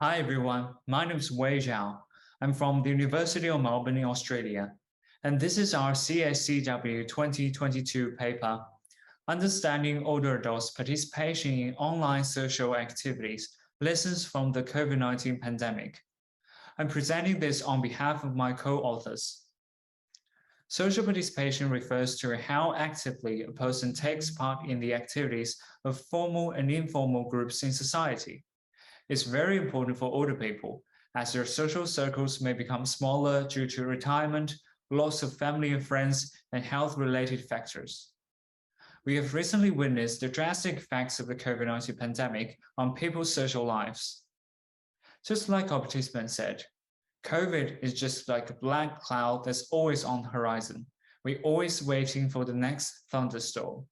Hi everyone, my name is Wei Zhao. I'm from the University of Melbourne in Australia, and this is our CSCW 2022 paper, Understanding Older Adults' Participation in Online Social Activities, Lessons from the COVID-19 Pandemic. I'm presenting this on behalf of my co-authors. Social participation refers to how actively a person takes part in the activities of formal and informal groups in society. It's very important for older people, as their social circles may become smaller due to retirement, loss of family and friends, and health-related factors. We have recently witnessed the drastic effects of the COVID-19 pandemic on people's social lives. Just like our participant said, COVID is just like a black cloud that's always on the horizon. We're always waiting for the next thunderstorm.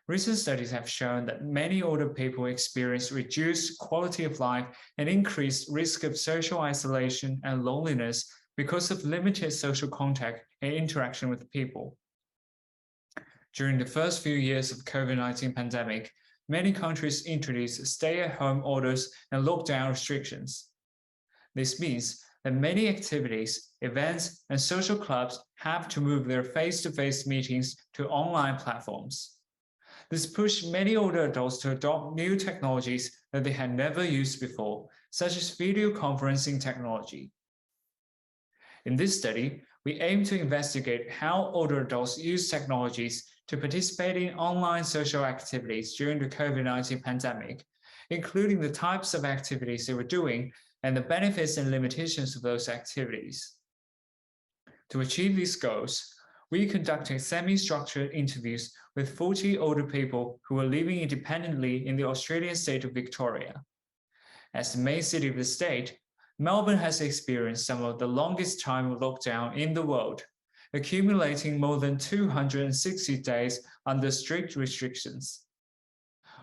Recent studies have shown that many older people experience reduced quality of life and increased risk of social isolation and loneliness because of limited social contact and interaction with people. During the first few years of the COVID-19 pandemic, many countries introduced stay-at-home orders and lockdown restrictions. This means that many activities, events, and social clubs have to move their face-to-face meetings to online platforms. This pushed many older adults to adopt new technologies that they had never used before, such as video conferencing technology. In this study, we aim to investigate how older adults use technologies to participate in online social activities during the COVID-19 pandemic, including the types of activities they were doing and the benefits and limitations of those activities. To achieve these goals, we conducted semi-structured interviews with 40 older people who were living independently in the Australian state of Victoria. As the main city of the state, Melbourne has experienced some of the longest time of lockdown in the world, accumulating more than 260 days under strict restrictions.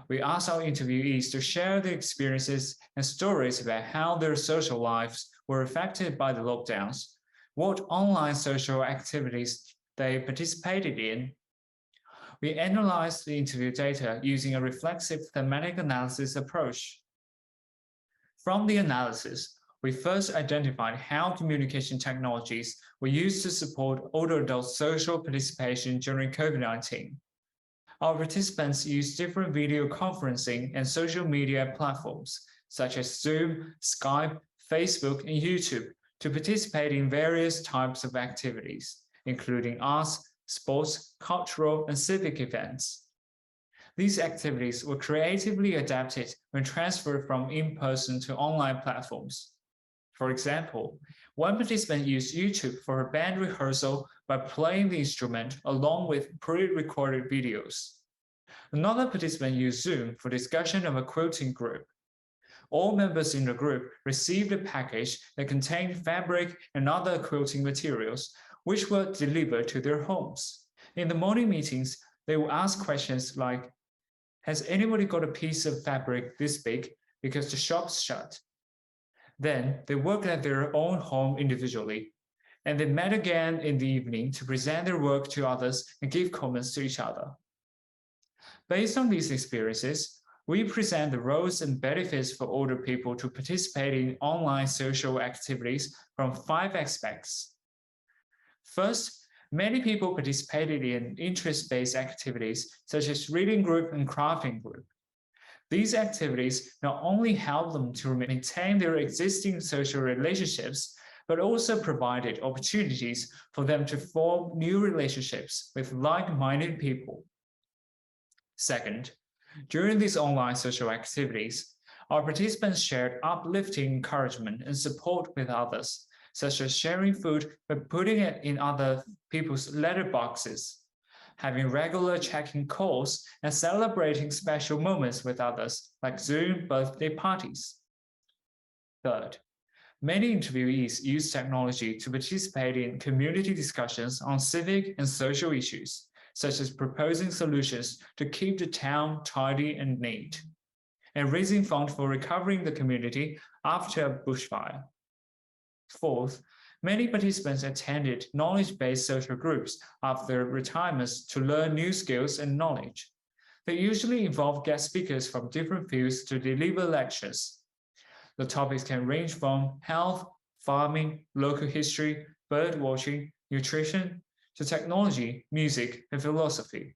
We asked our interviewees to share their experiences and stories about how their social lives were affected by the lockdowns, what online social activities they participated in. We analyzed the interview data using a reflexive thematic analysis approach. From the analysis, we first identified how communication technologies were used to support older adults' social participation during COVID-19. Our participants used different video conferencing and social media platforms, such as Zoom, Skype, Facebook, and YouTube, to participate in various types of activities, including arts, sports, cultural, and civic events. These activities were creatively adapted when transferred from in-person to online platforms. For example, one participant used YouTube for a band rehearsal by playing the instrument along with pre-recorded videos. Another participant used Zoom for discussion of a quilting group. All members in the group received a package that contained fabric and other quilting materials, which were delivered to their homes. In the morning meetings, they would ask questions like, "Has anybody got a piece of fabric this big because the shop's shut?" Then they worked at their own home individually, and they met again in the evening to present their work to others and give comments to each other. Based on these experiences, we present the roles and benefits for older people to participate in online social activities from 5 aspects. First, many people participated in interest-based activities such as reading group and crafting group. These activities not only help them to maintain their existing social relationships, but also provided opportunities for them to form new relationships with like-minded people. Second, during these online social activities, our participants shared uplifting encouragement and support with others, such as sharing food by putting it in other people's letterboxes, having regular check-in calls, and celebrating special moments with others, like Zoom birthday parties. Third, many interviewees use technology to participate in community discussions on civic and social issues, such as proposing solutions to keep the town tidy and neat, and raising funds for recovering the community after a bushfire. Fourth, many participants attended knowledge-based social groups after retirements to learn new skills and knowledge. They usually involve guest speakers from different fields to deliver lectures. The topics can range from health, farming, local history, bird watching, nutrition, to technology, music, and philosophy.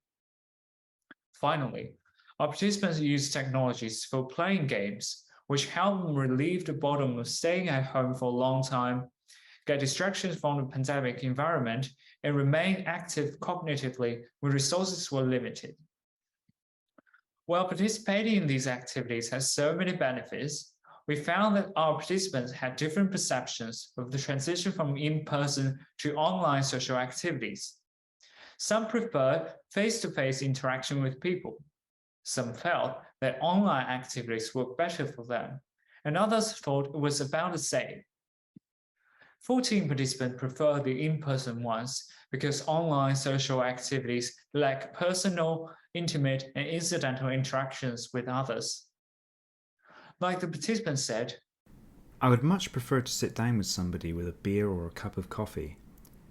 Finally, our participants use technologies for playing games, which help them relieve the boredom of staying at home for a long time, get distractions from the pandemic environment, and remain active cognitively when resources were limited. While participating in these activities has so many benefits, we found that our participants had different perceptions of the transition from in-person to online social activities. Some preferred face-to-face interaction with people. Some felt that online activities worked better for them, and others thought it was about the same. 14 participants preferred the in-person ones because online social activities lack personal, intimate, and incidental interactions with others. Like the participant said, I would much prefer to sit down with somebody with a beer or a cup of coffee.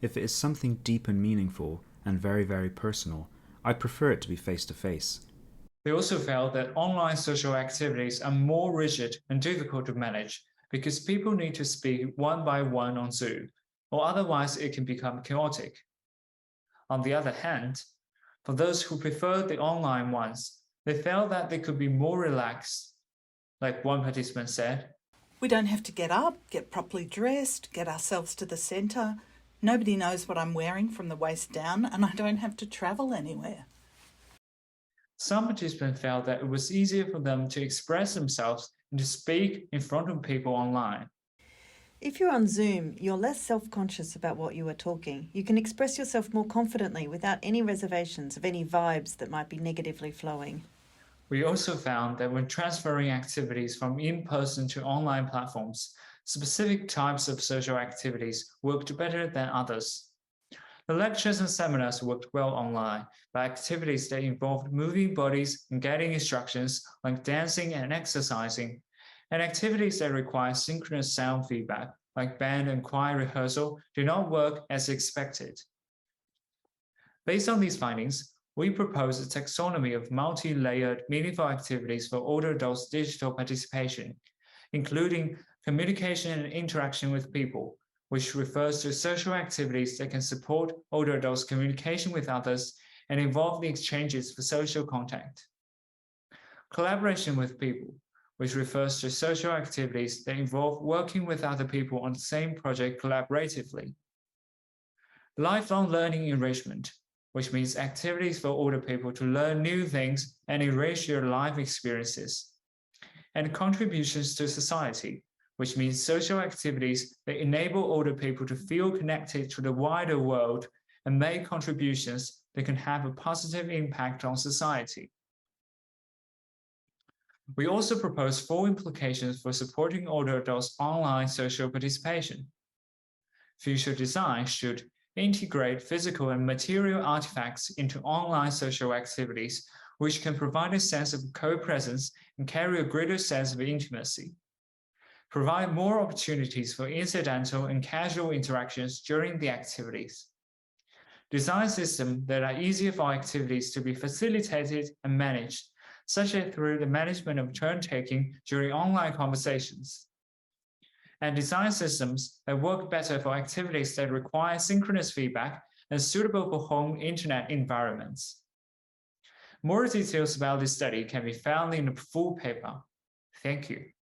If it is something deep and meaningful and very, very personal, I'd prefer it to be face to face. They also felt that online social activities are more rigid and difficult to manage because people need to speak one by one on Zoom, or otherwise it can become chaotic. On the other hand, for those who preferred the online ones, they felt that they could be more relaxed. Like one participant said, "We don't have to get up, get properly dressed, get ourselves to the centre. Nobody knows what I'm wearing from the waist down, and I don't have to travel anywhere." Some participants felt that it was easier for them to express themselves and to speak in front of people online. If you're on Zoom, you're less self-conscious about what you are talking. You can express yourself more confidently without any reservations of any vibes that might be negatively flowing. We also found that when transferring activities from in-person to online platforms, specific types of social activities worked better than others. The lectures and seminars worked well online, but activities that involved moving bodies and getting instructions like dancing and exercising, and activities that require synchronous sound feedback like band and choir rehearsal did not work as expected. Based on these findings, we propose a taxonomy of multi-layered meaningful activities for older adults' digital participation, including communication and interaction with people, which refers to social activities that can support older adults' communication with others and involve the exchanges for social contact. Collaboration with people, which refers to social activities that involve working with other people on the same project collaboratively. Lifelong learning enrichment, which means activities for older people to learn new things and enrich their life experiences. And contributions to society, which means social activities that enable older people to feel connected to the wider world and make contributions that can have a positive impact on society. We also propose 4 implications for supporting older adults' online social participation. Future design should integrate physical and material artifacts into online social activities, which can provide a sense of co-presence and carry a greater sense of intimacy. Provide more opportunities for incidental and casual interactions during the activities. Design systems that are easier for activities to be facilitated and managed, such as through the management of turn-taking during online conversations. And design systems that work better for activities that require synchronous feedback and suitable for home internet environments. More details about this study can be found in the full paper. Thank you.